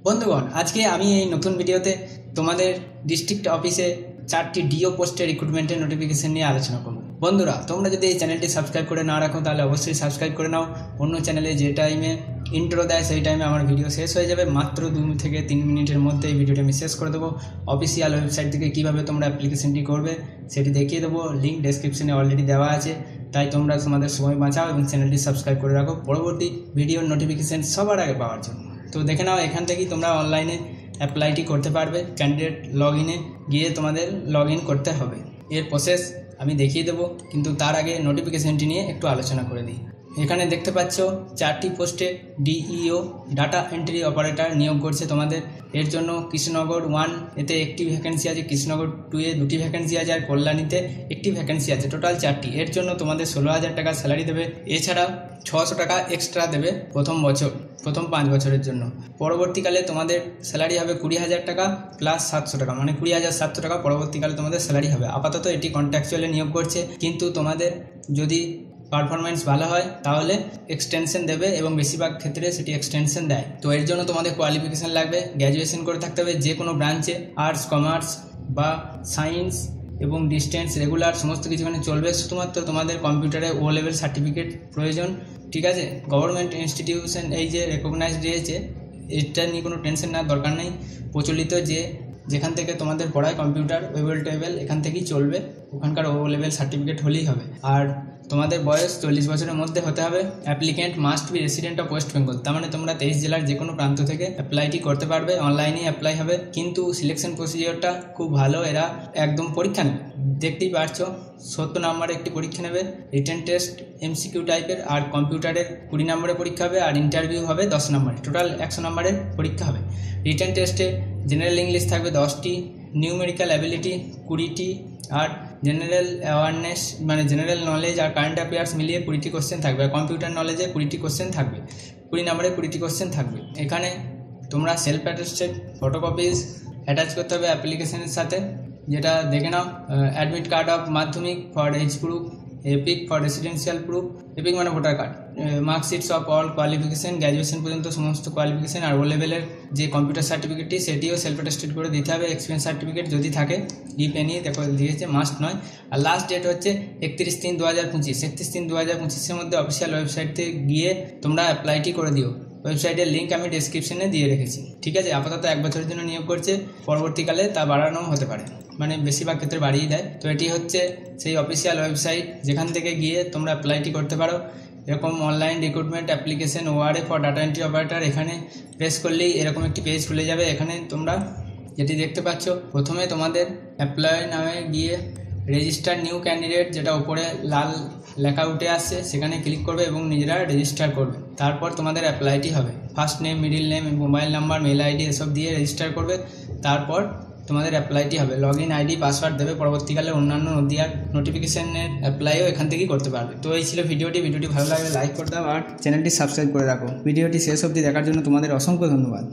বন্ধুগণ, আজকে আমি এই নতুন ভিডিওতে তোমাদের ডিস্ট্রিক্ট অফিসে 4টি ডিও পোস্টের রিক্রুটমেন্টের নোটিফিকেশন নিয়ে আলোচনা করব। বন্ধুরা, তোমরা যদি এই চ্যানেলটি সাবস্ক্রাইব করে না রাখো তাহলে অবশ্যই সাবস্ক্রাইব করে নাও। অন্য চ্যানেলে যে টাইমে ইন্ট্রো দেয় সেই টাইমে আমার ভিডিও শেষ হয়ে যাবে। মাত্র 2 থেকে 3 মিনিটের মধ্যে এই ভিডিওটা আমি শেষ করে দেবো। অফিসিয়াল ওয়েবসাইট থেকে কীভাবে তোমরা অ্যাপ্লিকেশনটি করবে সেটি দেখিয়ে দেবো। লিঙ্ক ডেসক্রিপশনে অলরেডি দেওয়া আছে, তাই তোমরা তোমাদের সময় বাঁচাও এবং চ্যানেলটি সাবস্ক্রাইব করে রাখো পরবর্তী ভিডিওর নোটিফিকেশান সবার আগে পাওয়ার জন্য। তো দেখে নাও, এখান থেকেই তোমরা অনলাইনে অ্যাপ্লাইটি করতে পারবে। ক্যান্ডিডেট লগ ইনে গিয়ে তোমাদের লগ ইন করতে হবে। এর প্রসেস আমি দেখিয়ে দেবো, কিন্তু তার আগে নোটিফিকেশানটি নিয়ে একটু আলোচনা করে দিই। এখানে দেখতে পাচ্ছ 4টি পোস্টে ডিইও ডাটা এন্ট্রি অপারেটর নিয়োগ করছে তোমাদের। এর জন্য কৃষ্ণনগর 1 এতে একটি ভ্যাকেন্সি আছে, কৃষ্ণনগর 2 এ 2টি ভ্যাকেন্সি আছে, আর কল্যাণীতে একটি ভ্যাকেন্সি আছে। টোটাল 4টি। এর জন্য তোমাদের 16,000 টাকা স্যালারি দেবে। এছাড়া 600 টাকা এক্সট্রা দেবে প্রথম 5 বছরের জন্য। পরবর্তীকালে তোমাদের স্যালারি হবে 20,000 টাকা প্লাস 700 টাকা, মানে 20,700 টাকা পরবর্তীকালে তোমাদের স্যালারি হবে। আপাতত এটি কন্ট্রাকচুয়ালে নিয়োগ করছে, কিন্তু তোমাদের যদি পারফরমেন্স ভালো হয় তাহলে এক্সটেনশন দেবে এবং বেশিরভাগ ক্ষেত্রে সেটি এক্সটেনশন দেয়। তো এর জন্য তোমাদের কোয়ালিফিকেশান লাগবে, গ্র্যাজুয়েশন করে থাকতে হবে যে কোনো ব্রাঞ্চে। আর্টস, কমার্স বা সায়েন্স এবং ডিস্টেন্স রেগুলার সমস্ত কিছু এখানে চলবে। শুধুমাত্র তোমাদের কম্পিউটারে ও লেভেল সার্টিফিকেট প্রয়োজন, ঠিক আছে। গভর্নমেন্ট ইনস্টিটিউশন এই যে রেকগনাইজড দিয়েছে, এটা নিয়ে কোনো টেনশন নেওয়ার দরকার নেই। প্রচলিত যেখান থেকে তোমাদের পড়ায় কম্পিউটার ওয়েবল টেবল এখান থেকেই চলবে, ওখানকার ও লেভেল সার্টিফিকেট হলেই হবে। আর তোমাদের বয়স 40 বছরের মধ্যে হতে হবে। Applicant must be resident of West Bengal, তার মানে তোমরা 23 জেলার যে কোনো প্রান্ত থেকে অ্যাপ্লাইটি করতে পারবে। অনলাইনেই অ্যাপ্লাই হবে, কিন্তু সিলেকশন প্রসিডিওরটা খুব ভালো। এরা একদম পরীক্ষা নেবে, দেখতেই পারছো 70 নম্বরে একটি পরীক্ষা নেবে। রিটেন টেস্ট এমসিকিউ টাইপের, আর কম্পিউটারের 20 নম্বরের পরীক্ষা হবে, আর ইন্টারভিউ হবে 10 নম্বরে। টোটাল 100 নম্বরের পরীক্ষা হবে। রিটেন টেস্টে জেনারেল ইংলিশ থাকবে 10টি, নিউমেরিক্যাল অ্যাবিলিটি 20টি, আর জেনারেল অ্যাওয়ারনেস মানে জেনারেল নলেজ আর কারেন্ট অ্যাফেয়ার্স মিলিয়ে 20টি কোশ্চেন থাকবে। কম্পিউটার নলেজে 20টি কোশ্চেন থাকবে, 20 নম্বরে 20টি কোশ্চেন থাকবে। এখানে তোমরা সেলফ অ্যাটেস্টেড ফটোকপিস অ্যাটাচ করতে হবে অ্যাপ্লিকেশনের সাথে, যেটা দেখে নাও। Admit card of Madhyamik for age group, EPIC for residential proof, EPIC মানে voter card, marksheets of all qualification, graduation পর্যন্ত সমস্ত কোয়ালিফিকেশান, আর ও লেভেলের যে কম্পিউটার সার্টিফিকেটটি সেটিও সেলফ অ্যাটেস্টেড করে দিতে হবে। এক্সপিরিয়েন্স সার্টিফিকেট যদি থাকে, ইফ এনি দেখো দিয়েছে, মাস্ট নয়। আর লাস্ট ডেট হচ্ছে 31/3/2025। 31/3/2025-এর মধ্যে অফিসিয়াল ওয়েবসাইটে গিয়ে তোমরা অ্যাপ্লাইটি করে দিও। ওয়েবসাইটের লিঙ্ক আমি ডেসক্রিপশনে দিয়ে রেখেছি, ঠিক আছে। আপাতত 1 বছরের জন্য নিয়োগ করছে, পরবর্তীকালে তা বাড়ানো হতে পারে, মানে বেশিরভাগ ক্ষেত্রে বাড়িয়ে দেয়। তো এটি হচ্ছে সেই অফিসিয়াল ওয়েবসাইট, যেখান থেকে গিয়ে তোমরা অ্যাপ্লাইটি করতে পারো। এরকম online recruitment application ORA for data entry operator, এখানে প্রেস করলেই এরকম একটি পেজ খুলে যাবে। এখানে তোমরা যেটি দেখতে পাচ্ছ, প্রথমে তোমাদের অ্যাপ্লাই নামে গিয়ে রেজিস্টার নিউ ক্যান্ডিডেট, যেটা উপরে লাল লেখা উঠে আসছে, সেখানে ক্লিক করবে এবং নিজেরা রেজিস্টার করবে। তারপর তোমাদের অ্যাপ্লাইটি হবে। First name, middle name, mobile number, mail ID এসব দিয়ে রেজিস্টার করবে। তারপর তোমাদের অ্যাপ্লাইটি হবে। লগ ইন আইডি পাসওয়ার্ড দেবে। পরবর্তীকালে অন্যান্য নদিয়ার নোটিফিকেশনের অ্যাপ্লাইও এখান থেকেই করতে পারবে। তো এই ছিল ভিডিওটি ভালো লাগলে লাইক করে দাও আর চ্যানেলটি সাবস্ক্রাইব করে রাখো। ভিডিওটি শেষ অবধি দেখার জন্য তোমাদের অসংখ্য ধন্যবাদ।